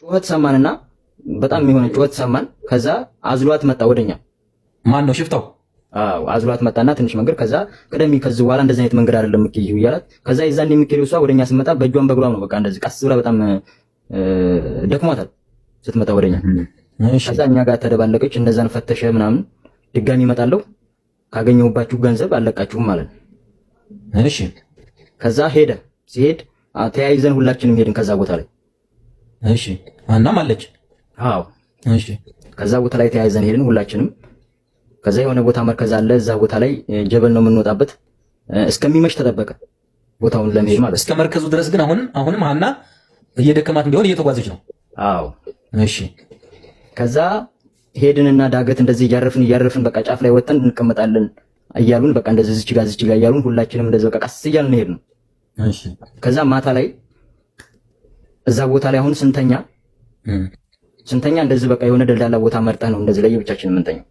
ጩኸት ሰማንና በጣም የሆነ ጩኸት ሰማን። ከዛ አዝሏት መጣ ወደኛ። ማን ነው ሽፍታው? አዎ አዝሏት መጣና ትንሽ መንገድ ከዛ ቀደም ከዚህ በኋላ እንደዚህ አይነት መንገድ አይደለም የምትይዩ እያላት ከዛ ይዛን የምትከሪው እሷ ወደኛ ስትመጣ በእጇን በእግሯም ነው በቃ እንደዚህ ቀስ ብላ በጣም ደክሟታል ስትመጣ ወደኛ። ከዛ እኛ ጋር ተደባለቀች። እነዛን ፈተሸ ምናምን ድጋሚ እመጣለሁ ካገኘሁባችሁ ገንዘብ አለቃችሁም ማለት ነው። እሺ ከዛ ሄደ። ሲሄድ ተያይዘን ሁላችንም ሄድን ከዛ ቦታ ላይ። እሺ አናም አለች። አዎ እሺ ከዛ ቦታ ላይ ተያይዘን ሄድን ሁላችንም። ከዛ የሆነ ቦታ መርከዝ አለ። እዛ ቦታ ላይ ጀበል ነው የምንወጣበት። እስከሚመሽ ተጠበቀ ቦታውን ለመሄድ ማለት እስከ መርከዙ ድረስ ግን አሁንም ሀና እየደከማት ቢሆን እየተጓዘች ነው። አዎ እሺ ከዛ ሄድንና ዳገት እንደዚህ እያረፍን በቃ ጫፍ ላይ ወጥተን እንቀመጣለን እያሉን በቃ እንደዚህ ዝች ጋር እያሉን ሁላችንም እንደዚህ በቃ ቀስ እያልን ሄድን። እሺ ከዛ ማታ ላይ እዛ ቦታ ላይ አሁን ስንተኛ እንደዚህ በቃ የሆነ ደልዳላ ቦታ መርጠህ ነው እንደዚህ ለየብቻችን የምንተኛው።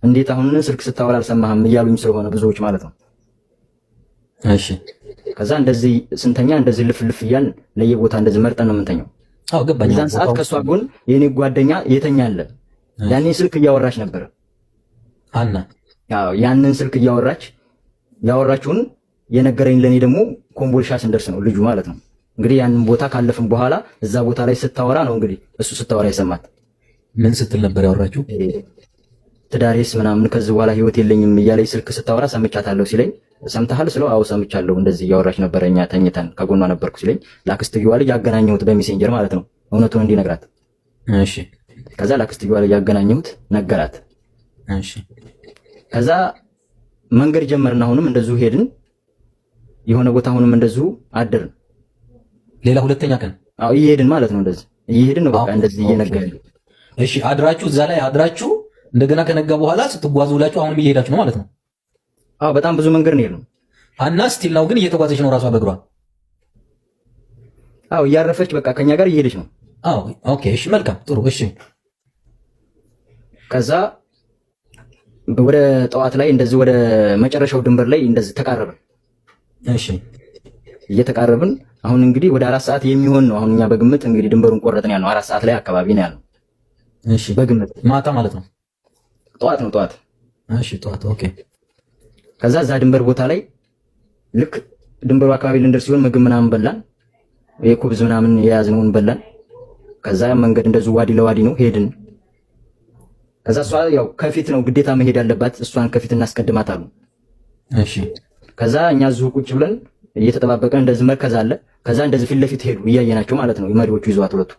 እንዴት አሁን ስልክ ስታወራ አልሰማህም እያሉኝ ስለሆነ ብዙዎች ማለት ነው። እሺ ከዛ እንደዚህ ስንተኛ እንደዚህ ልፍልፍ እያልን ለየቦታ እንደዚህ መርጠን ነው የምንተኛው። አዎ ገባኝ። እዛን ሰዓት ከሷ ጎን የኔ ጓደኛ የተኛ አለ። ያኔ ስልክ እያወራች ነበር ሀና። አዎ ያንን ስልክ ያወራችውን የነገረኝ ለኔ ደግሞ ኮምቦልሻ ስንደርስ ነው ልጁ ማለት ነው። እንግዲህ ያንን ቦታ ካለፍን በኋላ እዛ ቦታ ላይ ስታወራ ነው እንግዲህ እሱ ስታወራ የሰማት። ምን ስትል ነበር ያወራችሁ? ትዳሬስ ምናምን ከዚህ በኋላ ህይወት የለኝም እያለኝ ስልክ ስታወራ ሰምቻታለሁ ሲለኝ፣ ሰምተሃል ስለው አዎ ሰምቻለሁ፣ እንደዚህ እያወራች ነበረ፣ እኛ ተኝተን ከጎኗ ነበርኩ ሲለኝ፣ ላክስትየዋ ልጅ ያገናኘሁት በሜሴንጀር ማለት ነው እውነቱን እንዲነግራት። እሺ ከዛ ላክስትየዋ ልጅ ያገናኘሁት ነገራት። እሺ ከዛ መንገድ ጀመርን። አሁንም እንደዚሁ ሄድን የሆነ ቦታ አሁንም እንደዚሁ አድርን። ሌላ ሁለተኛ ቀን አዎ እየሄድን ማለት ነው እንደዚህ እየሄድን ነው በቃ እንደዚህ እየነገርን። እሺ አድራችሁ እዛ ላይ አድራችሁ እንደገና ከነጋ በኋላ ስትጓዙ ብላችሁ አሁንም እየሄዳችሁ ነው ማለት ነው? አዎ በጣም ብዙ መንገድ ነው የሄድነው። ሀና ስቲል ነው ግን እየተጓዘች ነው ራሷ በእግሯ? አዎ እያረፈች በቃ ከኛ ጋር እየሄደች ነው። አዎ ኦኬ እሺ መልካም ጥሩ እሺ። ከዛ ወደ ጠዋት ላይ እንደዚህ ወደ መጨረሻው ድንበር ላይ እንደዚህ ተቃረብን። እሺ እየተቃረብን አሁን እንግዲህ ወደ 4 ሰዓት የሚሆን ነው። አሁን እኛ በግምት እንግዲህ ድንበሩን ቆረጥን ያልነው 4 ሰዓት ላይ አካባቢ ነው ያልነው። እሺ በግምት ማታ ማለት ነው? ጠዋት ነው ጠዋት። እሺ ጠዋት ኦኬ። ከዛ እዛ ድንበር ቦታ ላይ ልክ ድንበሩ አካባቢ ልንደርስ ሲሆን ምግብ ምናምን በላን፣ የኩብዝ ምናምን የያዝነውን በላን። ከዛ መንገድ እንደዚሁ ዋዲ ለዋዲ ነው ሄድን። ከዛ እሷ ያው ከፊት ነው ግዴታ መሄድ ያለባት፣ እሷን ከፊት እናስቀድማት አሉ። እሺ ከዛ እኛ እዚሁ ቁጭ ብለን እየተጠባበቀን እንደዚህ መርከዝ አለ። ከዛ እንደዚህ ፊት ለፊት ሄዱ እያየናቸው ማለት ነው። መሪዎቹ ይዘዋት ሁለቱ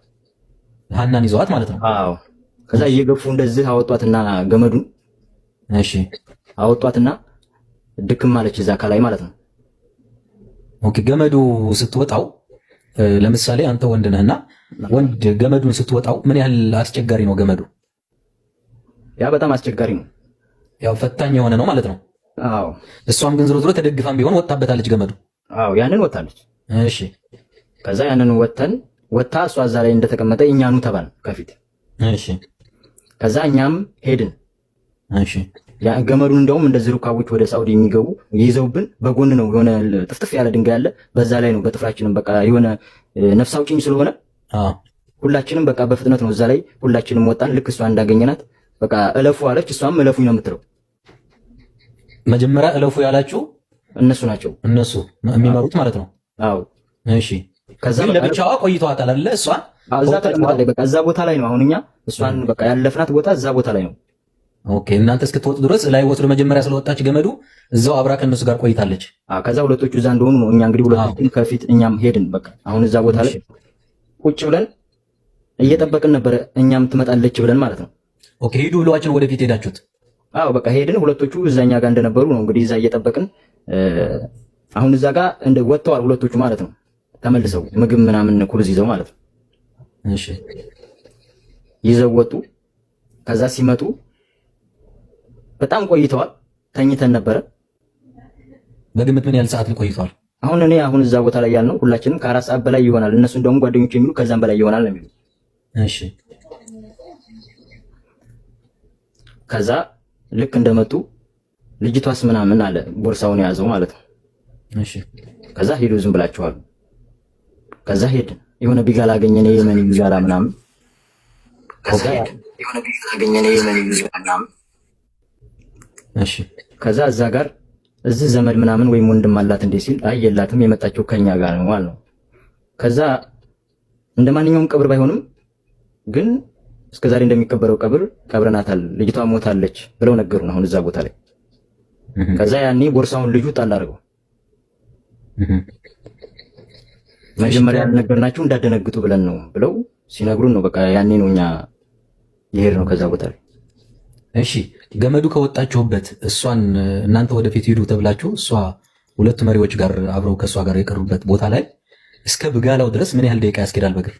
ሀናን ይዘዋት ማለት ነው። አዎ ከዛ እየገፉ እንደዚህ አወጧትና ገመዱን እሺ አወጧትና ድክም ማለች እዛ ከላይ ማለት ነው። ኦኬ ገመዱ ስትወጣው ለምሳሌ አንተ ወንድ ነህና ወንድ ገመዱን ስትወጣው ምን ያህል አስቸጋሪ ነው ገመዱ? ያ በጣም አስቸጋሪ ነው። ያው ፈታኝ የሆነ ነው ማለት ነው። አዎ እሷም ግን ዝሮ ዝሮ ተደግፋም ቢሆን ወጣበታለች ገመዱ። አዎ ያንን ወጣለች። እሺ ከዛ ያንን ወጣ እሷ እዛ ላይ እንደተቀመጠ እኛኑ ተባል ከፊት። እሺ ከዛ እኛም ሄድን። እሺ ያ ገመዱን እንደውም እንደዚህ ሩካቦች ወደ ሳውዲ የሚገቡ ይዘውብን በጎን ነው የሆነ ጥፍጥፍ ያለ ድንጋይ አለ። በዛ ላይ ነው በጥፍራችንም በቃ የሆነ ነፍስ አውጪኝ ስለሆነ ሁላችንም በቃ በፍጥነት ነው እዛ ላይ ሁላችንም ወጣን። ልክ እሷ እንዳገኘናት በቃ እለፉ አለች። እሷም እለፉኝ ነው የምትለው። መጀመሪያ እለፉ ያላችሁ እነሱ ናቸው፣ እነሱ የሚመሩት ማለት ነው። አዎ እሺ ከዛ ለብቻዋ ቆይተዋታል አይደለ? እሷ እዛ ተቀምጣለች። በቃ እዛ ቦታ ላይ ነው አሁን እኛ እሷን በቃ ያለፍናት ቦታ እዛ ቦታ ላይ ነው። ኦኬ እናንተ እስክትወጡ ድረስ ላይ ወስዶ መጀመሪያ ስለወጣች ገመዱ እዛው አብራ ከነሱ ጋር ቆይታለች። ከዛ ሁለቶቹ እዛ እንደሆኑ ነው እኛ እንግዲህ ሁለቶቹ ከፊት እኛም ሄድን። በቃ አሁን እዛ ቦታ ላይ ቁጭ ብለን እየጠበቅን ነበረ እኛም ትመጣለች ብለን ማለት ነው። ኦኬ ሂዱ ብለዋችን ወደፊት ሄዳችሁት? አዎ በቃ ሄድን። ሁለቶቹ እዛኛ ጋር እንደነበሩ ነው እንግዲህ እዛ እየጠበቅን አሁን እዛ ጋር ወጥተዋል ሁለቶቹ ማለት ነው። ተመልሰው ምግብ ምናምን ኩብዝ ይዘው ማለት ነው። እሺ ይዘው ወጡ። ከዛ ሲመጡ በጣም ቆይተዋል። ተኝተን ነበረ። በግምት ምን ያህል ሰዓት ቆይተዋል? አሁን እዛ ቦታ ላይ ያልነው ሁላችንም ከ4 ሰዓት በላይ ይሆናል። እነሱ እንደውም ጓደኞች የሚሉ ከዛም በላይ ይሆናል ነው የሚሉ። እሺ ከዛ ልክ እንደመጡ ልጅቷስ ምናምን አለ ቦርሳውን የያዘው ማለት ነው። እሺ ከዛ ሄዱ ዝም ብላችኋል። ከዛ ሄድን። የሆነ ቢጋላ አገኘን የየመን ቢጋላ ምናምን ከዛ የሆነ ቢጋላ አገኘን የየመን ቢጋላ ምናምን እሺ ከዛ እዛ ጋር እዚህ ዘመድ ምናምን ወይም ወንድም አላት እንዴ ሲል አይ የላትም የመጣችው ከኛ ጋር ነው ማለት ነው። ከዛ እንደማንኛውም ቀብር ባይሆንም ግን እስከዛሬ እንደሚቀበረው ቀብር ቀብረናታል ልጅቷ ሞታለች ብለው ነገሩን አሁን እዛ ቦታ ላይ። ከዛ ያኔ ቦርሳውን ልጁ ጣል አድርገው መጀመሪያ ነገርናችሁ እንዳደነግጡ ብለን ነው ብለው ሲነግሩን ነው በቃ ያኔ ነው እኛ ይሄድ ነው ከዛ ቦታ ላይ። እሺ ገመዱ ከወጣችሁበት እሷን እናንተ ወደፊት ሂዱ ተብላችሁ እሷ ሁለቱ መሪዎች ጋር አብረው ከእሷ ጋር የቀሩበት ቦታ ላይ እስከ ብጋላው ድረስ ምን ያህል ደቂቃ ያስኬዳል በእግር?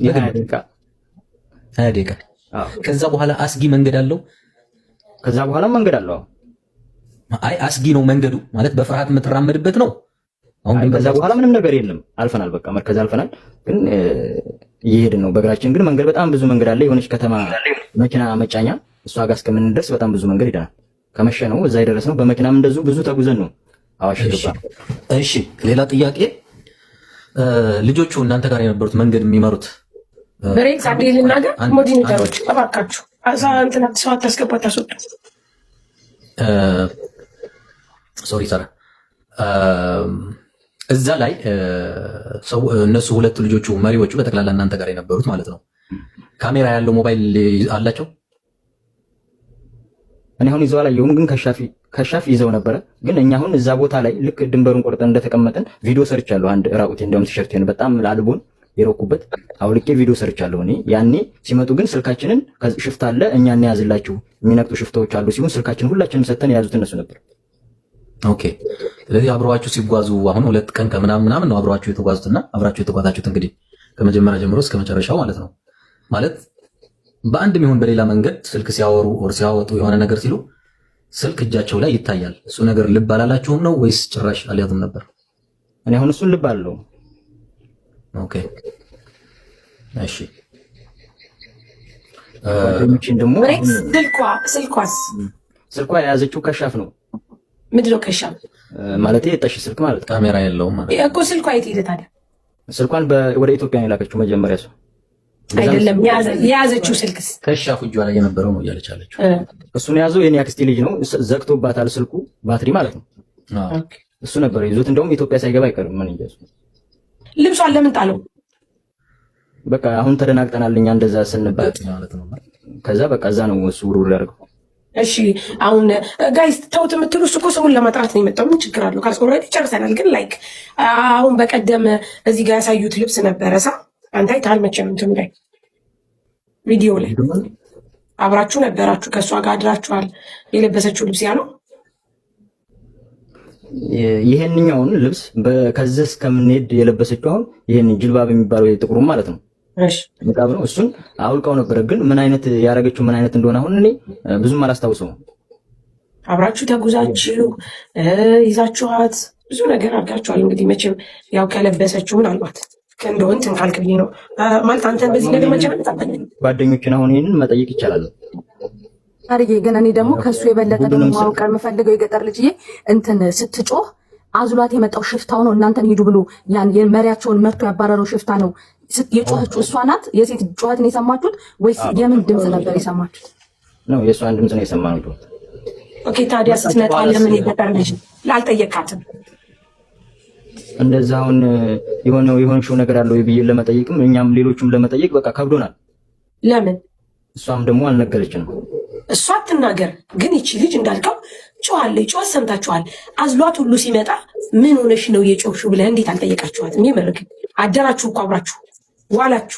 20 ደቂቃ። ከዛ በኋላ አስጊ መንገድ አለው? ከዛ በኋላ መንገድ አለው። አይ አስጊ ነው መንገዱ ማለት በፍርሃት የምትራመድበት ነው። አሁን ግን ከዛ በኋላ ምንም ነገር የለም። አልፈናል፣ በቃ መርከዝ አልፈናል። ግን እየሄድን ነው በእግራችን። ግን መንገድ በጣም ብዙ መንገድ አለ። የሆነች ከተማ መኪና መጫኛ እሷ ጋር እስከምንደርስ በጣም ብዙ መንገድ ሄደናል። ከመሸ ነው እዛ የደረስነው። በመኪናም እንደዚሁ ብዙ ተጉዘን ነው አዋሽ ገባ። እሺ ሌላ ጥያቄ፣ ልጆቹ እናንተ ጋር የነበሩት መንገድ የሚመሩት ብሬክስ አዲል ልናገር ሞዲን ዳሮች እባካችሁ አዛ እንትና ሰው አታስገባት ታስወጡ። ሶሪ ሰራ እዛ ላይ ሰው እነሱ ሁለቱ ልጆቹ መሪዎቹ በጠቅላላ እናንተ ጋር የነበሩት ማለት ነው ካሜራ ያለው ሞባይል አላቸው? እኔ አሁን ይዘው አላየሁም፣ ግን ከሻፊ ይዘው ነበረ። ግን እኛ አሁን እዛ ቦታ ላይ ልክ ድንበሩን ቆርጠን እንደተቀመጠን ቪዲዮ ሰርቻለሁ። አንድ ራቁቴ እንደውም ቲሸርቴን በጣም ላልቦን የሮኩበት አውልቄ ቪዲዮ ሰርቻለሁ እኔ ያኔ። ሲመጡ ግን ስልካችንን ሽፍታ አለ እኛ እንያዝላችሁ የሚነቅጡ ሽፍታዎች አሉ ሲሆን ስልካችንን ሁላችንም ሰተን የያዙት እነሱ ነበር። ኦኬ ስለዚህ አብረዋችሁ ሲጓዙ አሁን 2 ቀን ከምናምን ነው አብረዋችሁ የተጓዙትና አብራችሁ የተጓዛችሁት እንግዲህ ከመጀመሪያ ጀምሮ እስከ መጨረሻው ማለት ነው። ማለት በአንድም ይሁን በሌላ መንገድ ስልክ ሲያወሩ ኦር ሲያወጡ የሆነ ነገር ሲሉ ስልክ እጃቸው ላይ ይታያል። እሱ ነገር ልብ አላላችሁም ነው ወይስ ጭራሽ አልያዙም ነበር? እኔ አሁን እሱን ልብ አለው። ኦኬ እሺ ደግሞ ስልኳ የያዘችው ከሻፍ ነው። ምንድነው ከሻፍ ማለት? የጠሽ ስልክ ማለት ካሜራ የለውም ማለት እኮ። ስልኳ የት ሄደ ታዲያ? ስልኳን ወደ ኢትዮጵያ ነው የላከችው መጀመሪያ እሷ አይደለም የያዘችው ስልክስ ከሻፍ እጇ ላይ የነበረው ነው እያለች አለችው። እሱን የያዘው የኔ አክስቴ ልጅ ነው። ዘግቶባታል ስልኩ ባትሪ ማለት ነው። እሱ ነበር ይዞት እንደውም ኢትዮጵያ ሳይገባ አይቀርም። ምን እንጃ ልብሷን ለምን ጣለው? በቃ አሁን ተደናግጠናል እኛ እንደዛ ስንባል ማለት ነው። ከዛ በቃ እዛ ነው እሱ ውርውር ያደርገው። እሺ አሁን ጋይስ ተውት የምትሉ እሱ እኮ ስሙን ለማጥራት ነው የመጣው። ምን ችግር አለው? ካልስ ኦልሬዲ ጨርሰናል። ግን ላይክ አሁን በቀደም እዚህ ጋር ያሳዩት ልብስ ነበረ ሳ አንተ አይተሃል መቼም እንትኑ ላይ ቪዲዮ ላይ አብራችሁ ነበራችሁ፣ ከእሷ ጋር አድራችኋል። የለበሰችው ልብስ ያ ነው። ይሄንኛውን ልብስ ከዚህ እስከምንሄድ የለበሰችው አሁን ይሄን ጅልባብ የሚባለው የጥቁሩ ማለት ነው። እሺ ንቃብ ነው። እሱን አውልቀው ነበር። ግን ምን አይነት ያረገችው ምን አይነት እንደሆነ አሁን እኔ ብዙም አላስታውሰውም። አብራችሁ ተጉዛችሁ ይዛችኋት ብዙ ነገር አድርጋችኋል። እንግዲህ መቼም ያው ከለበሰችው ምናልባት እንደው እንትን ካልክ ብዬ ነው ማለት አንተን በዚህ ነገር መቼም አልጣበኝ። ጓደኞችን አሁን ይሄንን መጠየቅ ይቻላል። አርጌ ግን እኔ ደግሞ ከሱ የበለጠ ደግሞ ማውቀር የምፈልገው የገጠር ልጅዬ እንትን ስትጮህ አዙላት የመጣው ሽፍታው ነው። እናንተን ሂዱ ብሎ ያን የመሪያቸውን መርቶ ያባረረው ሽፍታ ነው የጮኸችው። እሷ ናት የሴት ጩኸት ነው የሰማችሁት ወይስ የምን ድምፅ ነበር የሰማችሁት? ነው የእሷን ድምፅ ነው የሰማነው። ኦኬ ታዲያ ስትመጣ ለምን የገጠር ልጅ ላልጠየቃትም? እንደዛ አሁን የሆነው ነገር አለው ብዬ ለመጠየቅም እኛም ሌሎችም ለመጠየቅ በቃ ከብዶናል። ለምን? እሷም ደግሞ አልነገረችንም። እሷ አትናገር፣ ግን ይቺ ልጅ እንዳልከው ጮኻለች። ጮኸት ሰምታችኋል። አዝሏት ሁሉ ሲመጣ ምን ሆነሽ ነው የጮኽሽው ብለህ እንዴት አልጠየቃችኋትም? የምር ግን አደራችሁ እኮ አብራችሁ ዋላችሁ።